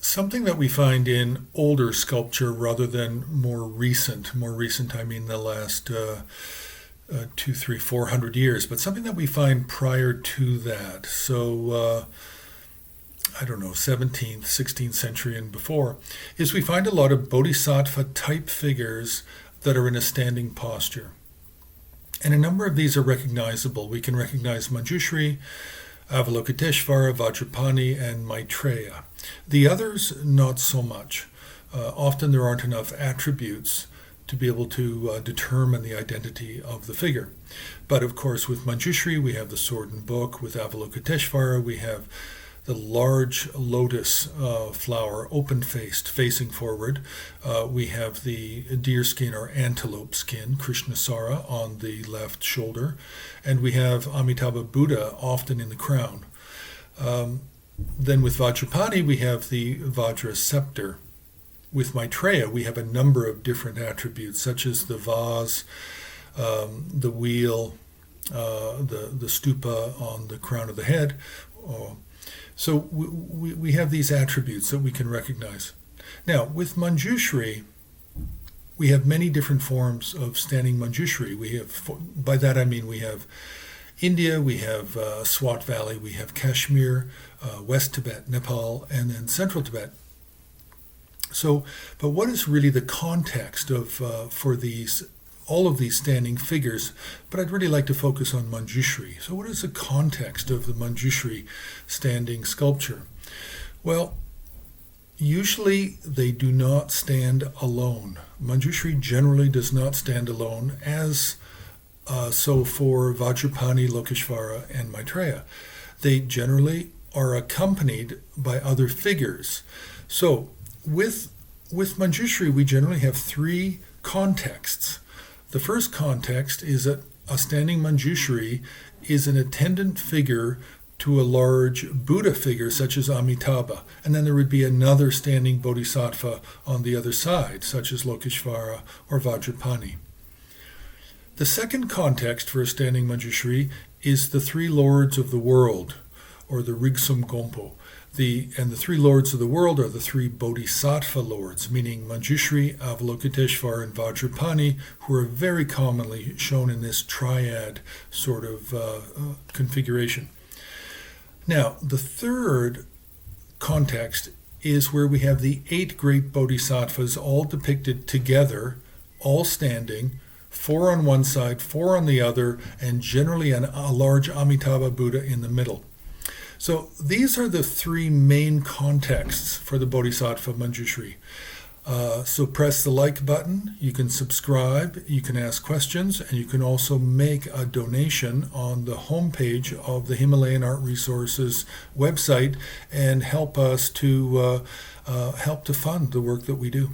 Something that we find in older sculpture rather than more recent. More recent, I mean the last two, three, 400 years, but something that we find prior to that. So, I don't know, 17th, 16th century and before, is we find a lot of bodhisattva type figures that are in a standing posture. And a number of these are recognizable. We can recognize Manjushri, Avalokiteshvara, Vajrapani, and Maitreya. The others, not so much. Often there aren't enough attributes to be able to determine the identity of the figure. But of course, with Manjushri, we have the sword and book. With Avalokiteshvara, we have the large lotus flower, open-faced, facing forward. We have the deer skin or antelope skin, Krishnasara, on the left shoulder. And we have Amitabha Buddha, often in the crown. Then with Vajrapani, we have the Vajra scepter. With Maitreya, we have a number of different attributes, such as the vase, the wheel, the stupa on the crown of the head. So we have these attributes that we can recognize. Now, with Manjushri, we have many different forms of standing Manjushri. We have, by that I mean we have India, we have Swat Valley, we have Kashmir, West Tibet, Nepal, and then Central Tibet. So, but what is really the context of for all of these standing figures? But I'd really like to focus on Manjushri. So what is the context of the Manjushri standing sculpture? Well, usually they do not stand alone. Manjushri generally does not stand alone, as so for Vajrapani, Lokeshvara, and Maitreya. They generally are accompanied by other figures. So with Manjushri, we generally have three contexts. The first context is that a standing Manjushri is an attendant figure to a large Buddha figure such as Amitabha, and then there would be another standing bodhisattva on the other side, such as Lokeshvara or Vajrapani. The second context for a standing Manjushri is the three lords of the world, or the Rigsum Gompo. And the three lords of the world are the three bodhisattva lords, meaning Manjushri, Avalokiteshvara, and Vajrapani, who are very commonly shown in this triad sort of configuration. Now, the third context is where we have the 8 great bodhisattvas all depicted together, all standing, 4 on one side, 4 on the other, and generally a large Amitabha Buddha in the middle. So these are the 3 main contexts for the Bodhisattva Manjushri. So press the like button, you can subscribe, you can ask questions, and you can also make a donation on the homepage of the Himalayan Art Resources website and help us to help to fund the work that we do.